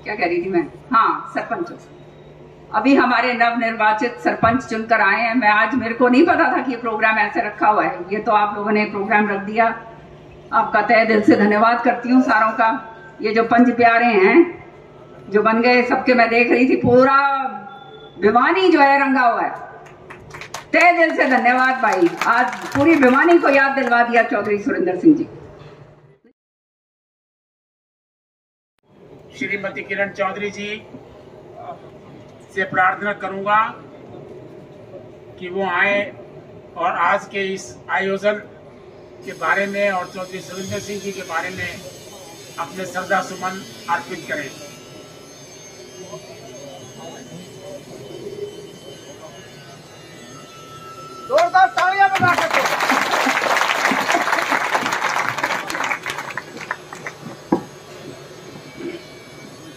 क्या कह रही थी मैं, हाँ सरपंचों, अभी हमारे नवनिर्वाचित सरपंच चुनकर आए हैं। मैं आज, मेरे को नहीं पता था कि ये प्रोग्राम ऐसे रखा हुआ है, ये तो आप लोगों ने प्रोग्राम रख दिया, आपका तहे दिल से धन्यवाद करती हूँ सारों का। ये जो पंच प्यारे हैं जो बन गए, सबके मैं देख रही थी, पूरा भिवानी जो है रंगा हुआ है, तहे दिल से धन्यवाद भाई, आज पूरी भिवानी को याद दिलवा दिया चौधरी सुरेंद्र सिंह जी। श्रीमती किरण चौधरी जी से प्रार्थना करूंगा कि वो आए और आज के इस आयोजन के बारे में और चौधरी सुरेंद्र सिंह जी के बारे में अपने श्रद्धा सुमन अर्पित करें। जोरदार तालियां बजा कर दो।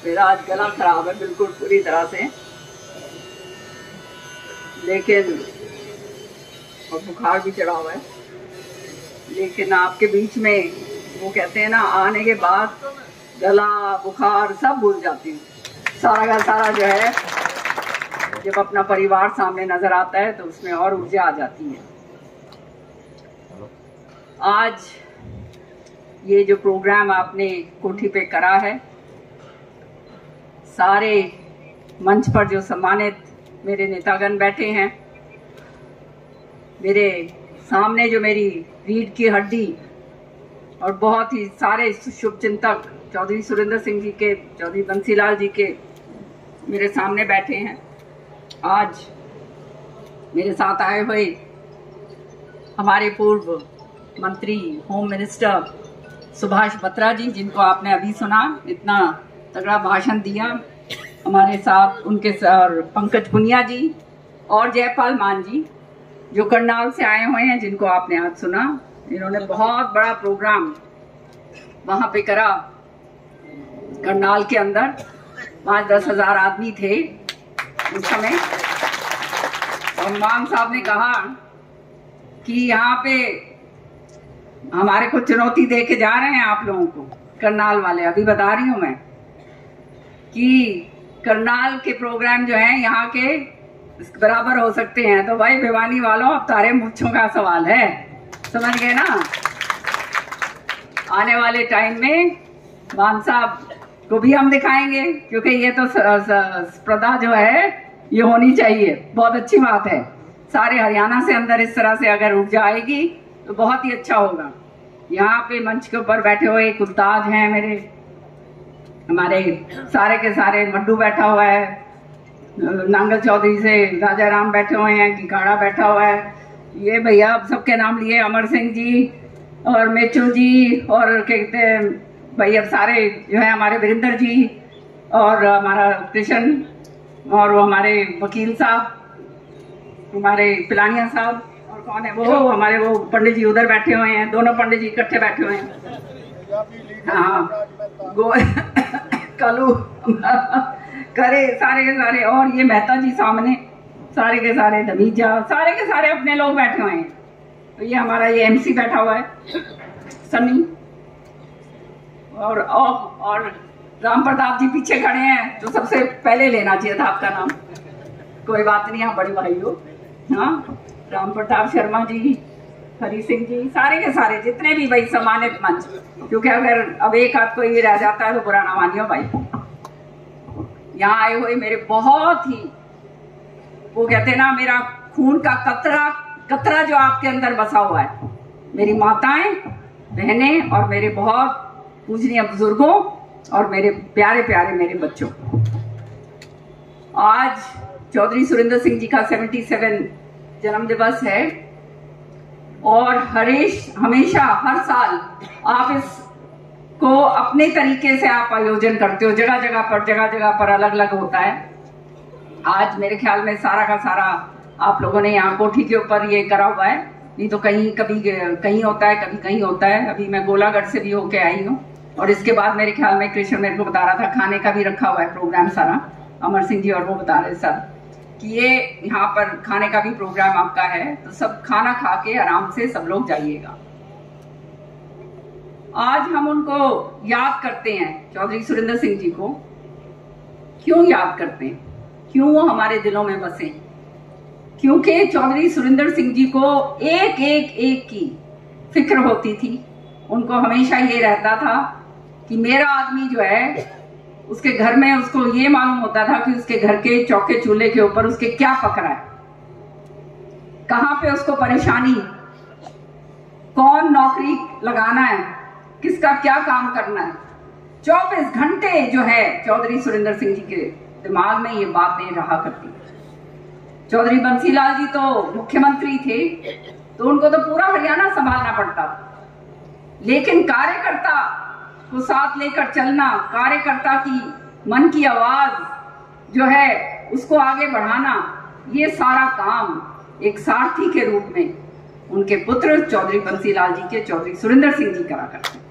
मेरा आज गला खराब है बिल्कुल पूरी तरह से, लेकिन और बुखार भी चढ़ा हुआ है, लेकिन आपके बीच में वो कहते हैं ना, आने के बाद गला बुखार सब भूल जाती हूँ। सारा का सारा जो है, जब अपना परिवार सामने नजर आता है तो उसमें और ऊर्जा आ जाती है। आज ये जो प्रोग्राम आपने कोठी पे करा है, सारे मंच पर जो सम्मानित मेरे नेतागण बैठे हैं, मेरे सामने जो मेरी रीढ़ की हड्डी और बहुत ही सारे शुभ चिंतक चौधरी सुरेंद्र सिंह जी के, चौधरी बंसीलाल जी के मेरे सामने बैठे हैं। आज मेरे साथ आए हुए हमारे पूर्व मंत्री होम मिनिस्टर सुभाष बत्रा जी, जिनको आपने अभी सुना, इतना तगड़ा भाषण दिया। हमारे साथ उनके सर पंकज पुनिया जी और जयपाल मान जी जो करनाल से आए हुए हैं, जिनको आपने आज सुना। इन्होंने बहुत बड़ा प्रोग्राम वहां पे करा करनाल के अंदर, 5-10 हजार आदमी थे उस समय। और मान साहब ने कहा कि यहाँ पे हमारे को चुनौती दे के जा रहे हैं आप लोगों को, करनाल वाले। अभी बता रही हूँ मैं कि करनाल के प्रोग्राम जो है यहाँ के बराबर हो सकते हैं। तो भाई भिवानी वालों, अब तारे मुच्छों का सवाल है, समझ गए ना। आने वाले टाइम में मान साहब को भी हम दिखाएंगे, क्योंकि ये तो स्पर्धा जो है ये होनी चाहिए। बहुत अच्छी बात है, सारे हरियाणा से अंदर इस तरह से अगर ऊर्जा आएगी तो बहुत ही अच्छा होगा। यहाँ पे मंच के ऊपर बैठे हुए कुलताज हैं मेरे, हमारे सारे के सारे, मड्डू बैठा हुआ है, नांगल चौधरी से राजा राम बैठे हुए हैं, गिकाड़ा बैठा हुआ है, ये भैया अब सबके नाम लिए, अमर सिंह जी और मेचू जी, और कहते हैं भैया सारे जो है हमारे वीरेंद्र जी, और हमारा कृष्ण, और वो हमारे वकील साहब, हमारे पिलानिया साहब, और कौन है वो हमारे वो पंडित जी उधर बैठे हुए हैं, दोनों पंडित जी इकट्ठे बैठे हुए हैं। हाँ कलू करे सारे के सारे, और ये मेहता जी सामने, सारे के सारे धमीजा, सारे के सारे अपने लोग बैठे हुए हैं। तो ये हमारा ये एमसी बैठा हुआ है सनी, और राम प्रताप जी पीछे खड़े हैं, जो सबसे पहले लेना चाहिए था आपका नाम, कोई बात नहीं, आप बड़े भाई हो। हाँ, राम प्रताप शर्मा जी, हरी सिंह जी, सारे के सारे जितने भी भाई सम्मानित मंच, क्योंकि अगर अब एक हाथ कोई रह जाता है तो बुरा ना मानियो भाई। यहाँ आए हुए मेरे बहुत ही, वो कहते हैं ना, मेरा खून का कतरा कतरा जो आपके अंदर बसा हुआ है, मेरी माताएं, बहनें और मेरे बहुत पूजनीय बुजुर्गों और मेरे प्यारे प्यारे मेरे बच्चों। आज चौधरी सुरेंद्र सिंह जी का 77 जन्म दिवस है, और हमेशा हर साल आप इसको अपने तरीके से आप आयोजन करते हो, जगह जगह पर अलग अलग होता है। आज मेरे ख्याल में सारा का सारा आप लोगों ने यहाँ कोठी के ऊपर ये करा हुआ है, नहीं तो कहीं कभी कहीं होता है, कभी कहीं होता है। अभी मैं गोलागढ़ से भी होके आई हूँ, और इसके बाद मेरे ख्याल में कृष्ण मेरे को बता रहा था खाने का भी रखा हुआ है प्रोग्राम सारा, अमर सिंह जी, और वो बता रहे सर कि ये यहाँ पर खाने का भी प्रोग्राम आपका है, तो सब खाना खा के आराम से सब लोग जाइएगा। आज हम उनको याद करते हैं, चौधरी सुरेंद्र सिंह जी को, क्यों याद करते हैं, क्यों वो हमारे दिलों में बसे? क्योंकि चौधरी सुरिंदर सिंह जी को एक की फिक्र होती थी। उनको हमेशा ये रहता था कि मेरा आदमी जो है, उसके घर में उसको ये मालूम होता था कि उसके घर के चौके चूल्हे के ऊपर उसके क्या पक रहा है, कहाँ पे उसको परेशानी, कौन नौकरी लगाना है, किसका क्या काम करना है। 24 घंटे जो है चौधरी सुरिंदर सिंह जी के दिमाग में ये बातें रहा करती। चौधरी बंसीलाल जी तो मुख्यमंत्री थे, तो उनको तो पूरा हरियाणा संभालना पड़ता, लेकिन कार्यकर्ता को साथ लेकर चलना, कार्यकर्ता की मन की आवाज जो है उसको आगे बढ़ाना, ये सारा काम एक सारथी के रूप में उनके पुत्र चौधरी बंसीलाल जी के चौधरी सुरिंदर सिंह जी करा करते।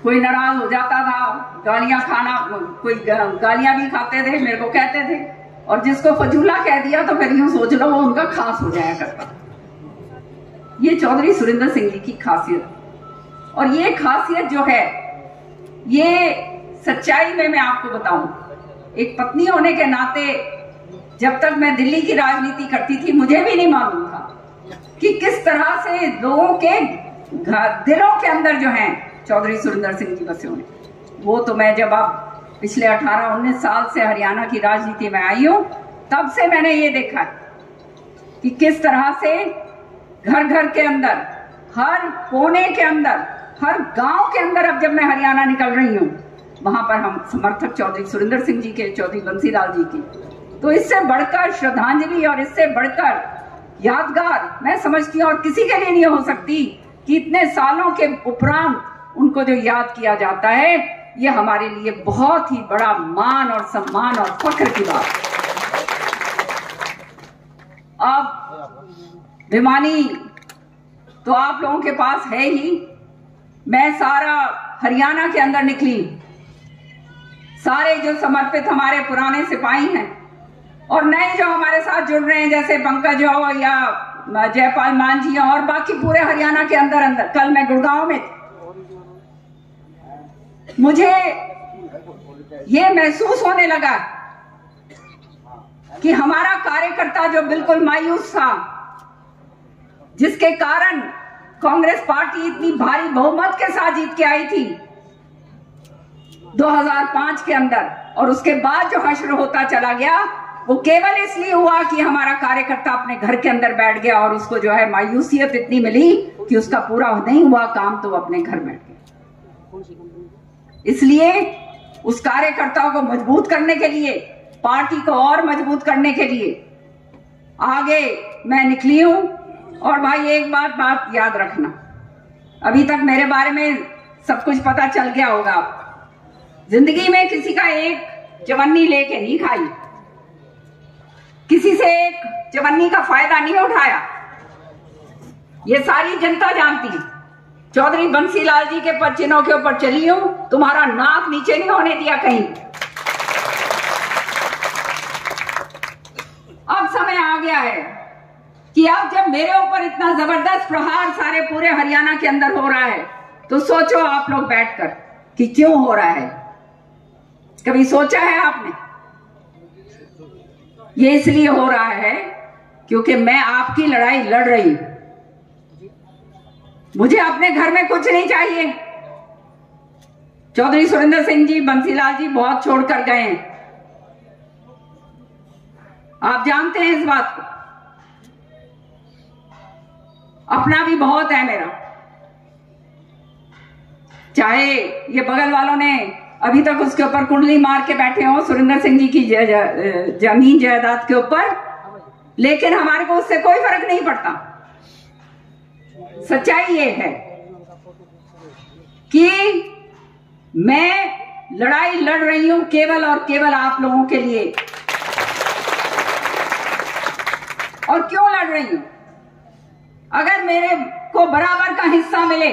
कोई नाराज हो जाता था, गालियां खाना, कोई गालियां भी खाते थे, मेरे को कहते थे, और जिसको फजूला कह दिया तो फिर यूं सोच लो वो उनका खास हो जाया करता। ये चौधरी सुरिंदर सिंह जी की खासियत, और ये खासियत जो है, ये सच्चाई में मैं आपको बताऊं, एक पत्नी होने के नाते जब तक मैं दिल्ली की राजनीति करती थी, मुझे भी नहीं मालूम था कि किस तरह से लोगों के दिलों के अंदर जो है चौधरी सुरिंदर सिंह जी बसे हुए। वो तो मैं जब अब पिछले 18-19 साल से हरियाणा की राजनीति में आई हूं, तब से मैंने ये देखा कि किस तरह से घर घर के अंदर, हर कोने के अंदर, हर गांव के अंदर, अब जब मैं हरियाणा निकल रही हूं, वहां पर हम समर्थक चौधरी सुरिंदर सिंह जी के, चौधरी बंसीलाल जी की, तो इससे बढ़कर श्रद्धांजलि और इससे बढ़कर यादगार मैं समझती हूं और किसी के लिए नहीं हो सकती कि इतने सालों के उपरांत उनको जो याद किया जाता है, ये हमारे लिए बहुत ही बड़ा मान और सम्मान और फख्र की बात है। अब भिवानी तो आप लोगों के पास है ही, मैं सारा हरियाणा के अंदर निकली, सारे जो समर्पित हमारे पुराने सिपाही हैं और नए जो हमारे साथ जुड़ रहे हैं, जैसे पंकज हो या जयपाल मान जी और बाकी पूरे हरियाणा के अंदर कल मैं गुड़गांव में थी, मुझे ये महसूस होने लगा कि हमारा कार्यकर्ता जो बिल्कुल मायूस था, जिसके कारण कांग्रेस पार्टी इतनी भारी बहुमत के साथ जीत के आई थी 2005 के अंदर, और उसके बाद जो हश्र होता चला गया, वो केवल इसलिए हुआ कि हमारा कार्यकर्ता अपने घर के अंदर बैठ गया और उसको जो है मायूसियत इतनी मिली कि उसका पूरा नहीं हुआ काम, तो वो अपने घर बैठ गया। इसलिए उस कार्यकर्ता को मजबूत करने के लिए, पार्टी को और मजबूत करने के लिए आगे मैं निकली हूं। और भाई एक बात याद रखना, अभी तक मेरे बारे में सब कुछ पता चल गया होगा। जिंदगी में किसी का एक चवन्नी लेके नहीं खाई, किसी से एक चवन्नी का फायदा नहीं उठाया, ये सारी जनता जानती है। चौधरी बंसीलाल जी के पद चिन्हों के ऊपर चली हूं, तुम्हारा नाक नीचे नहीं होने दिया कहीं। अब समय आ गया है कि अब जब मेरे ऊपर इतना जबरदस्त प्रहार सारे पूरे हरियाणा के अंदर हो रहा है, तो सोचो आप लोग बैठकर कि क्यों हो रहा है। कभी सोचा है आपने? ये इसलिए हो रहा है क्योंकि मैं आपकी लड़ाई लड़ रही हूं। मुझे अपने घर में कुछ नहीं चाहिए। चौधरी सुरिंदर सिंह जी, बंसीलाल जी बहुत छोड़कर गए हैं, आप जानते हैं इस बात को। अपना भी बहुत है मेरा, चाहे ये बगल वालों ने अभी तक उसके ऊपर कुंडली मार के बैठे हो सुरिंदर सिंह जी की जमीन जायदाद के ऊपर, लेकिन हमारे को उससे कोई फर्क नहीं पड़ता। सच्चाई ये है कि मैं लड़ाई लड़ रही हूं केवल और केवल आप लोगों के लिए। और क्यों लड़ रही हूं? अगर मेरे को बराबर का हिस्सा मिले,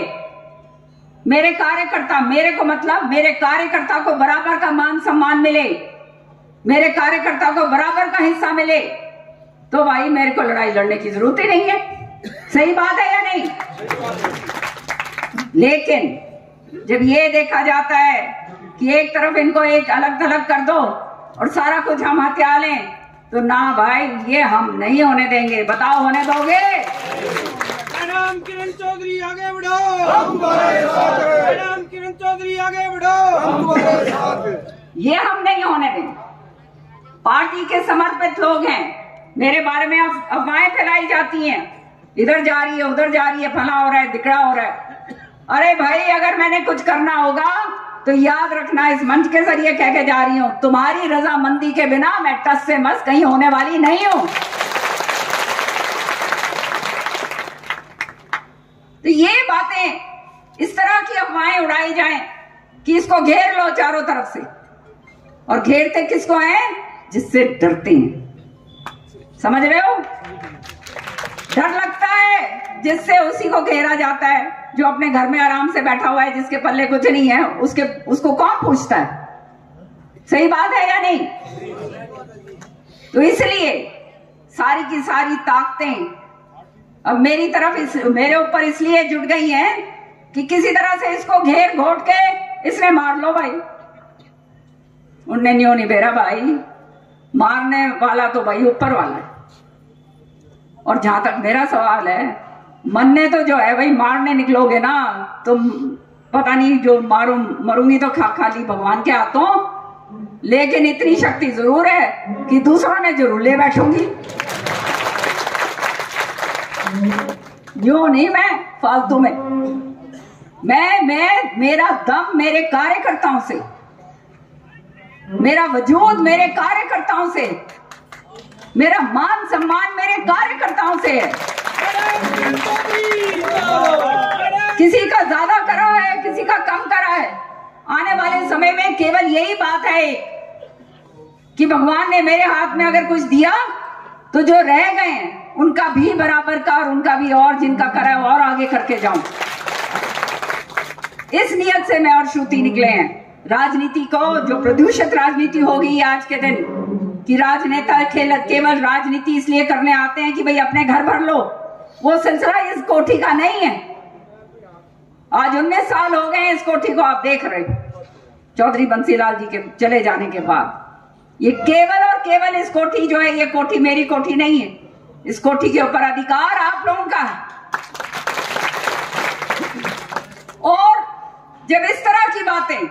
मेरे कार्यकर्ता, मेरे को मतलब मेरे कार्यकर्ता को बराबर का मान सम्मान मिले, मेरे कार्यकर्ता को बराबर का हिस्सा मिले, तो भाई मेरे को लड़ाई लड़ने की जरूरत ही नहीं है। सही बात है या नहीं? लेकिन जब ये देखा जाता है कि एक तरफ इनको एक अलग थलग कर दो और सारा कुछ हम हत्या लें, तो ना भाई, ये हम नहीं होने देंगे। बताओ, होने दोगे? मैडम किरण चौधरी आगे बढ़ो, हम तुम्हारे साथ हैं। मैडम किरण चौधरी आगे बढ़ो, हम तुम्हारे साथ हैं। ये हम नहीं होने देंगे। पार्टी के समर्पित लोग हैं, मेरे बारे में अफवाहें फैलाई जाती हैं, इधर जा रही है, उधर जा रही है, फला हो रहा है, दिकड़ा हो रहा है। अरे भाई, अगर मैंने कुछ करना होगा तो याद रखना, इस मंच के जरिए कह के जा रही हूं, तुम्हारी रजामंदी के बिना मैं टस से मस कहीं होने वाली नहीं हूं। तो ये बातें, इस तरह की अफवाहें उड़ाई जाएं कि इसको घेर लो चारों तरफ से, और घेरते किसको हैं? जिससे डरते हैं। समझ रहे हो? डर लगता है जिससे उसी को घेरा जाता है, जो अपने घर में आराम से बैठा हुआ है, जिसके पल्ले कुछ नहीं है, उसको कौन पूछता है? सही बात है या नहीं? तो इसलिए सारी की सारी ताकतें अब मेरी तरफ, मेरे ऊपर इसलिए जुट गई हैं कि किसी तरह से इसको घेर घोट के इसने मार लो भाई। उनने न्यों नहीं बेरा भाई, मारने वाला तो भाई ऊपर वाला है। और जहां तक मेरा सवाल है, मरने तो जो है भाई, मारने निकलोगे ना तो पता नहीं, जो मरूंगी तो खाली भगवान के हाथों, लेकिन इतनी शक्ति जरूर है कि दूसरों ने जरूर ले बैठूंगी। यूं नहीं मैं फालतू में, मैं मेरा दम मेरे कार्यकर्ताओं से, मेरा वजूद मेरे कार्यकर्ताओं से, मेरा मान सम्मान मेरे कार्यकर्ताओं से है। किसी का ज्यादा करा है, किसी का कम करा है। आने वाले समय में केवल यही बात है कि भगवान ने मेरे हाथ में अगर कुछ दिया तो जो रह गए हैं उनका भी बराबर का, और उनका भी, और जिनका करा है और आगे करके जाऊं। इस नियत से मैं और श्रुति निकले हैं। राजनीति को, जो प्रदूषित राजनीति हो गई आज के दिन, कि राजनेता केवल राजनीति इसलिए करने आते हैं कि भाई अपने घर भर लो, वो सिलसिला इस कोठी का नहीं है। आज 19 साल हो गए इस कोठी को, आप देख रहे चौधरी बंसीलाल जी के चले जाने के बाद। ये केवल और केवल इस कोठी जो है, ये कोठी मेरी कोठी नहीं है। इस कोठी के ऊपर अधिकार आप लोगों का है। और जब इस तरह की बातें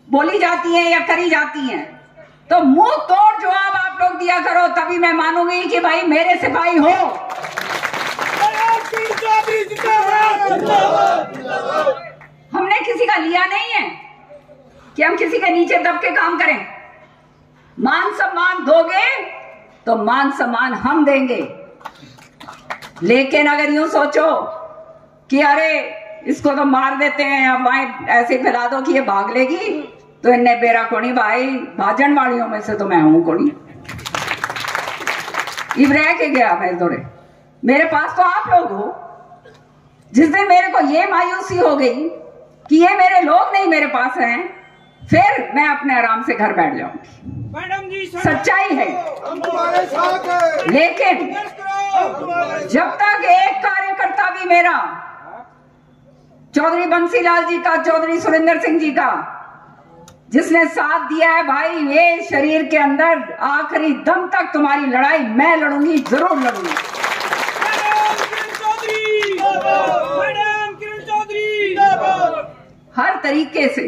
बोली जाती हैं या करी जाती हैं, तो मुंह तोड़ जवाब आप लोग दिया करो, तभी मैं मानूंगी कि भाई मेरे सिपाही हो। हमने किसी का लिया नहीं है कि हम किसी के नीचे दब के काम करें। मान सम्मान दोगे तो मान सम्मान हम देंगे, लेकिन अगर यूं सोचो कि अरे इसको तो मार देते हैं, अब वहां ऐसे फैला दो कि ये भाग लेगी, तो इन्हें बेरा कोनी भाई, भाजन वालियों में से तो मैं हूं कोनी। इब रह के गया मैं दौड़े, मेरे पास तो आप लोग हो। जिस दिन मेरे को ये मायूसी हो गई कि ये मेरे लोग नहीं मेरे पास हैं, फिर मैं अपने आराम से घर बैठ जाऊंगी। मैडम जी, सच्चाई है। हम तुम्हारे साथ हैं। लेकिन जब तक एक कार्यकर्ता भी मेरा, चौधरी बंसीलाल जी का, चौधरी सुरेंद्र सिंह जी का, जिसने साथ दिया है भाई, ये शरीर के अंदर आखिरी दम तक तुम्हारी लड़ाई मैं लड़ूंगी, जरूर लड़ूंगी। मैडम किरण चौधरी, हर तरीके से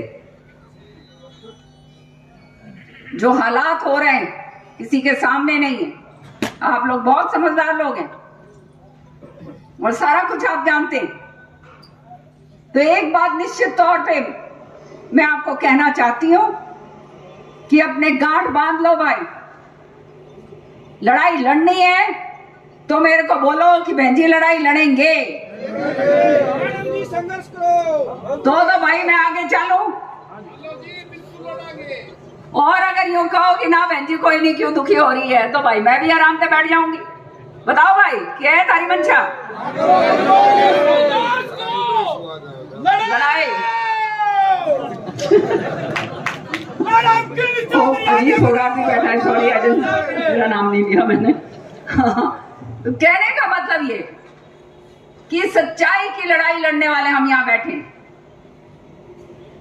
जो हालात हो रहे हैं किसी के सामने नहीं है। आप लोग बहुत समझदार लोग हैं और सारा कुछ आप जानते हैं। तो एक बात निश्चित तौर पे मैं आपको कहना चाहती हूं कि अपने गांठ बांध लो भाई। लड़ाई लड़नी है तो मेरे को बोलो कि बहन जी लड़ाई लड़ेंगे, मैडम जी संघर्ष करो। तो भाई मैं आगे चलूं। और अगर यूं कहो कि ना बहन जी कोई नहीं, क्यों दुखी हो रही है, तो भाई मैं भी आराम से बैठ जाऊंगी। बताओ भाई, क्या है तारी मंशा? लड़ाई अजीब प्रोग्राम भी बैठा है, सॉरी आज मेरा नाम नहीं लिया मैंने। तो कहने का मतलब ये कि सच्चाई की लड़ाई लड़ने वाले हम यहाँ बैठे,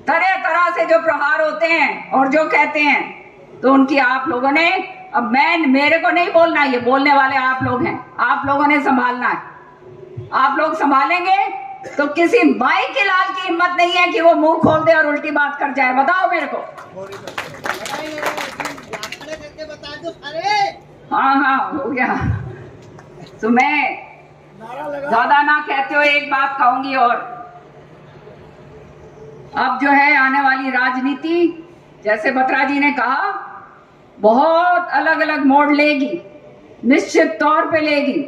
तरह तरह से जो प्रहार होते हैं और जो कहते हैं, तो उनकी आप लोगों ने, अब मेरे को नहीं बोलना, ये बोलने वाले आप लोग हैं, आप लोगों ने संभालना है। आप लोग संभालेंगे तो किसी माई के लाल की हिम्मत नहीं है कि वो मुंह खोल दे और उल्टी बात कर जाए। बताओ मेरे को। हाँ हो गया। तो मैं ज्यादा ना कहते हो एक बात कहूंगी, और अब जो है आने वाली राजनीति, जैसे बत्रा जी ने कहा, बहुत अलग अलग मोड़ लेगी, निश्चित तौर पे लेगी।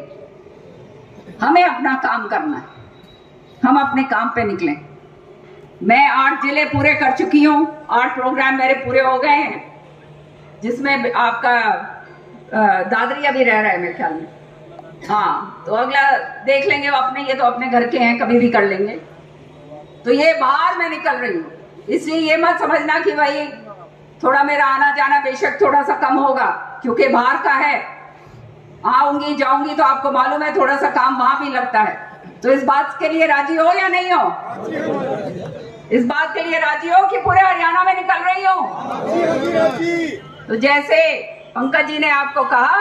हमें अपना काम करना है, हम अपने काम पे निकलें। मैं 8 जिले पूरे कर चुकी हूँ, 8 प्रोग्राम मेरे पूरे हो गए हैं, जिसमें आपका दादरी अभी रह रहा है मेरे ख्याल में। हाँ, तो अगला देख लेंगे अपने, ये तो अपने घर के हैं, कभी भी कर लेंगे। तो ये बाहर मैं निकल रही हूँ, इसलिए ये मत समझना कि भाई थोड़ा मेरा आना जाना बेशक थोड़ा सा कम होगा, क्योंकि बाहर का है, आऊंगी जाऊंगी तो आपको मालूम है थोड़ा सा काम वहां भी लगता है। तो इस बात के लिए राजी हो या नहीं हो? इस बात के लिए राजी हो कि पूरे हरियाणा में निकल रही हो? तो जैसे पंकज जी ने आपको कहा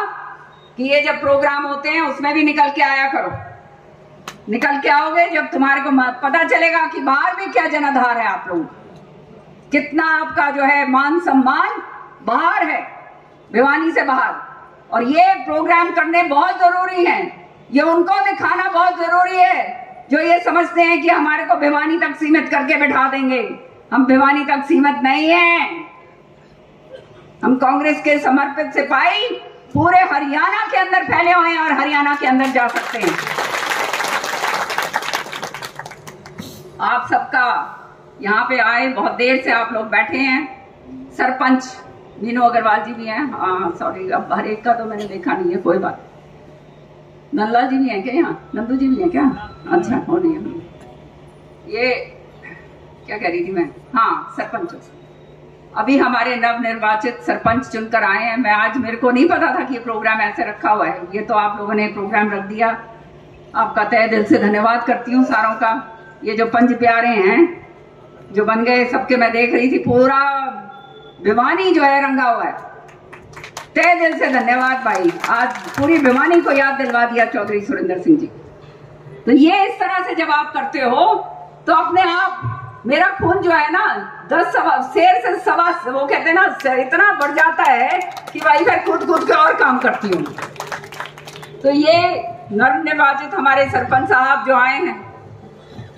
कि ये जब प्रोग्राम होते हैं उसमें भी निकल के आया करो। निकल के आओगे जब तुम्हारे को पता चलेगा कि बाहर भी क्या जनाधार है, आप लोग कितना आपका जो है मान सम्मान बाहर है, भिवानी से बाहर। और ये प्रोग्राम करने बहुत जरूरी है, ये उनको दिखाना बहुत जरूरी है जो ये समझते हैं कि हमारे को भिवानी तक सीमित करके बैठा देंगे। हम भिवानी तक सीमित नहीं हैं, हम कांग्रेस के समर्पित सिपाही पूरे हरियाणा के अंदर फैले हुए हैं और हरियाणा के अंदर जा सकते हैं। आप सबका यहाँ पे आए, बहुत देर से आप लोग बैठे हैं। सरपंच मीनू अग्रवाल जी भी हैं, हाँ सॉरी, अब हर एक का तो मैंने देखा नहीं है, कोई बात। नंदलाल जी भी हैं क्या यहाँ? नंदू जी भी हैं क्या? अच्छा, हो नहीं है। ये क्या कह रही थी मैं? हाँ, सरपंच अभी हमारे नवनिर्वाचित सरपंच चुनकर आए हैं। मैं आज, मेरे को नहीं पता था कि ये प्रोग्राम ऐसे रखा हुआ है, ये तो आप लोगों ने प्रोग्राम रख दिया। आपका तहे दिल से धन्यवाद करती हूँ सारों का। ये जो पंच प्यारे हैं जो बन गए, सबके मैं देख रही थी, पूरा भिवानी जो है रंगा हुआ है। तहे दिल से धन्यवाद भाई, आज पूरी भिवानी को याद दिलवा दिया चौधरी सुरेंद्र सिंह जी। तो ये इस तरह से जब आप करते हो तो अपने आप मेरा खून जो है ना 10 शेर से सवा, वो कहते हैं ना, इतना बढ़ जाता है कि भाई फिर कूद कूद के और काम करती हूँ। तो ये नवनिर्वाचित हमारे सरपंच साहब जो आए हैं,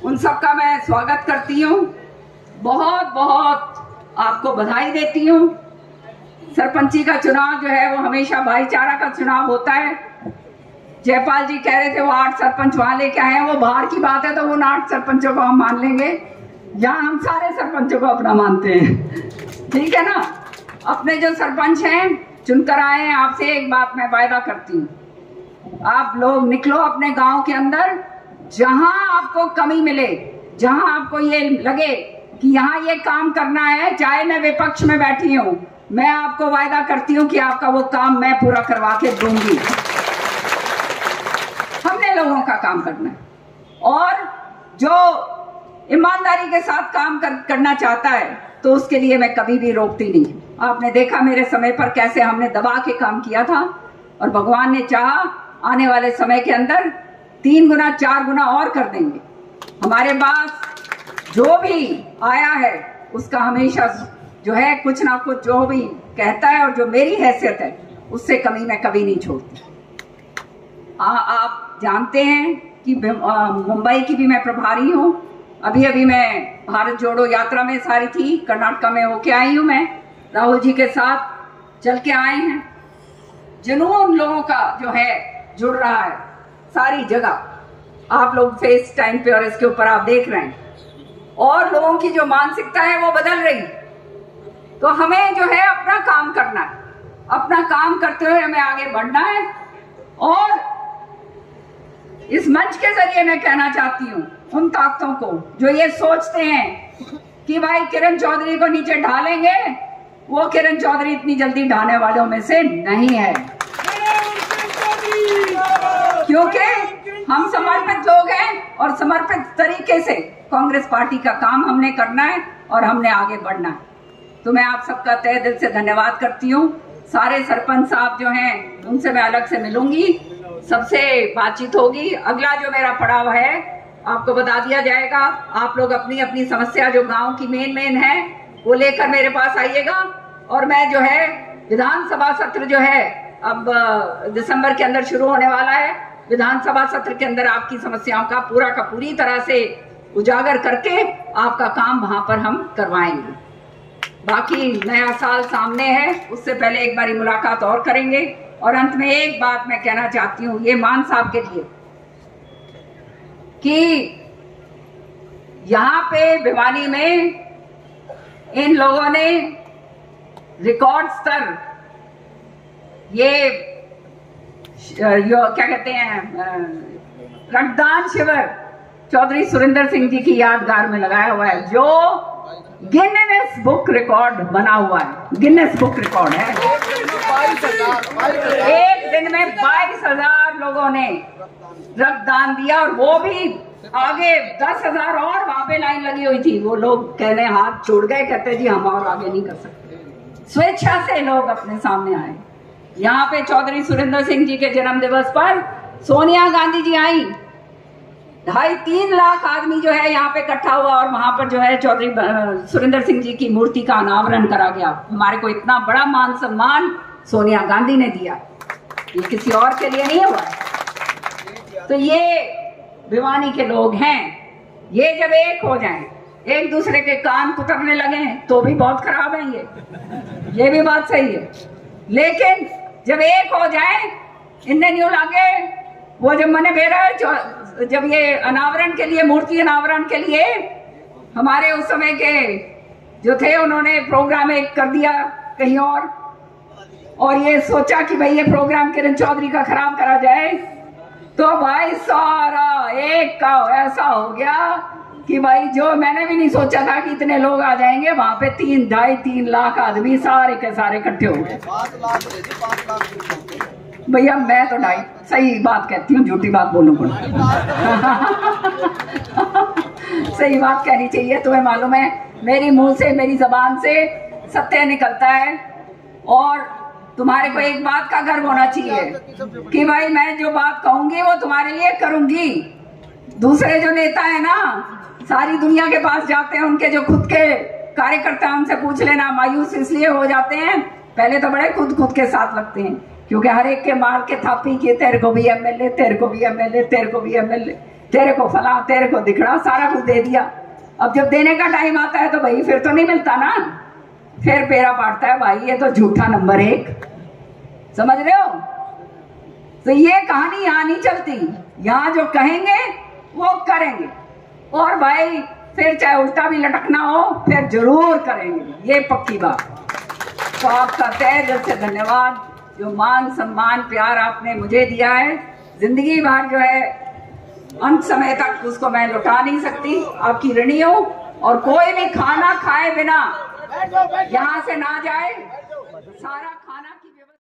उन सबका मैं स्वागत करती हूँ, बहुत बहुत आपको बधाई देती हूँ। सरपंची का चुनाव जो है वो हमेशा भाईचारा का चुनाव होता है। जयपाल जी कह रहे थे वो 8 सरपंच वहां लेके आए हैं, वो बाहर की बात है, तो उन 8 सरपंचों को हम मान लेंगे, यहाँ हम सारे सरपंचों को अपना मानते हैं, ठीक है ना। अपने जो सरपंच हैं चुनकर आए हैं, आपसे एक बात मैं वायदा करती हूँ, आप लोग निकलो अपने गांव के अंदर, जहां आपको कमी मिले, जहां आपको ये लगे कि यहाँ ये काम करना है, चाहे मैं विपक्ष में बैठी हूँ, मैं आपको वायदा करती हूँ कि आपका वो काम मैं पूरा करवा के दूंगी। हमने लोगों का काम करना है, और जो ईमानदारी के साथ काम करना चाहता है तो उसके लिए मैं कभी भी रोकती नहीं। आपने देखा मेरे समय पर कैसे हमने दबा के काम किया था, और भगवान ने चाहा आने वाले समय के अंदर 3 गुना 4 गुना और कर देंगे। हमारे पास जो भी आया है उसका हमेशा जो है कुछ ना कुछ जो भी कहता है, और जो मेरी हैसियत है उससे कमी मैं कभी नहीं छोड़ती। आप जानते हैं कि मुंबई की भी मैं प्रभारी हूँ। अभी मैं भारत जोड़ो यात्रा में सारी थी, कर्नाटका में होके आई हूँ, मैं राहुल जी के साथ चल के आए हैं। जुनून लोगों का जो है जुड़ रहा है सारी जगह, आप लोग फेस टाइम पे और इसके ऊपर आप देख रहे हैं, और लोगों की जो मानसिकता है वो बदल रही। तो हमें जो है अपना काम करना है, अपना काम करते हुए हमें आगे बढ़ना है। और इस मंच के जरिए मैं कहना चाहती हूँ उन ताकतों को जो ये सोचते हैं कि भाई किरण चौधरी को नीचे ढालेंगे, वो किरण चौधरी इतनी जल्दी ढाने वालों में से नहीं है, क्योंकि हम समर्पित लोग हैं और समर्पित तरीके से कांग्रेस पार्टी का काम हमने करना है और हमने आगे बढ़ना है। तो मैं आप सबका तहे दिल से धन्यवाद करती हूँ। सारे सरपंच साहब जो हैं उनसे मैं अलग से मिलूंगी, सबसे बातचीत होगी। अगला जो मेरा पड़ाव है आपको बता दिया जाएगा। आप लोग अपनी अपनी समस्या जो गांव की मेन है वो लेकर मेरे पास आइएगा और मैं जो है विधानसभा सत्र जो है अब दिसंबर के अंदर शुरू होने वाला है। विधानसभा सत्र के अंदर आपकी समस्याओं का पूरी तरह से उजागर करके आपका काम वहां पर हम करवाएंगे। बाकी नया साल सामने है, उससे पहले एक बारी मुलाकात और करेंगे। और अंत में एक बात मैं कहना चाहती हूँ ये मान साहब के लिए कि यहाँ पे भिवानी में इन लोगों ने रिकॉर्ड स्तर ये क्या कहते हैं रक्तदान शिविर चौधरी सुरेंद्र सिंह जी की यादगार में लगाया हुआ है, जो गिनेस बुक रिकॉर्ड बना हुआ है। गिनेस बुक रिकॉर्ड है। एक दिन में 22,000 लोगों ने रक्तदान दिया और वो भी आगे 10,000 और वहां पे लाइन लगी हुई थी। वो लोग कहने हाथ छोड़ गए, कहते जी हम और आगे नहीं कर सकते। स्वेच्छा से लोग अपने सामने आए। यहाँ पे चौधरी सुरेंद्र सिंह जी के जन्म दिवस पर सोनिया गांधी जी आई, 2.5-3 लाख आदमी जो है यहाँ पे इकट्ठा हुआ और वहां पर जो है चौधरी सुरेंद्र सिंह जी की मूर्ति का अनावरण करा गया। हमारे को इतना बड़ा मान सम्मान सोनिया गांधी ने दिया, ये किसी और के लिए नहीं हुआ। तो ये भिवानी के लोग हैं, ये जब एक हो जाएं, एक दूसरे के कान कुतरने लगे तो भी बहुत खराब है। ये भी बात सही है, लेकिन जब एक हो जाए इन्हें न्यू लागे वो जब मैंने बेरा जब ये अनावरण के लिए मूर्ति अनावरण के लिए हमारे उस समय के जो थे उन्होंने प्रोग्राम एक कर दिया कहीं और ये सोचा कि भाई ये प्रोग्राम किरण चौधरी का खराब करा जाए, तो भाई सारा एक का ऐसा हो गया कि भाई जो मैंने भी नहीं सोचा था कि इतने लोग आ जाएंगे, वहां पे 2.5-3 लाख आदमी सारे के सारे इकट्ठे हो गए। भैया मैं तो सही बात कहती हूँ, झूठी बात बोलूं पड़ा। सही बात कहनी चाहिए, तुम्हें मालूम है मेरी मुंह से मेरी जबान से सत्य निकलता है। और तुम्हारे को एक बात का गर्व होना चाहिए कि भाई मैं जो बात कहूंगी वो तुम्हारे लिए करूंगी। दूसरे जो नेता है ना सारी दुनिया के पास जाते हैं, उनके जो खुद के कार्यकर्ता उनसे पूछ लेना, मायूस इसलिए हो जाते हैं। पहले तो बड़े खुद के साथ लगते हैं, क्योंकि हर एक के मार के थापी किए, तेरे को भी एमएलए, तेरे को भी एमएलए, तेरे को भी एमएलए, तेरे को फला, तेरे को दिखड़ा, सारा कुछ दे दिया। अब जब देने का टाइम आता है तो भाई फिर तो नहीं मिलता ना, फिर पेरा पाटता है भाई ये तो झूठा नंबर 1। समझ रहे हो? तो ये कहानी यहाँ नहीं चलती, यहाँ जो कहेंगे वो करेंगे। और भाई फिर चाहे उल्टा भी लटकना हो फिर जरूर करेंगे, ये पक्की बात। तो आपका तहे दिल से धन्यवाद, जो मान सम्मान प्यार आपने मुझे दिया है। जिंदगी भर जो है अंत समय तक उसको मैं लौटा नहीं सकती, आपकी ऋणी हूं। और कोई भी खाना खाए बिना यहाँ से ना जाए, सारा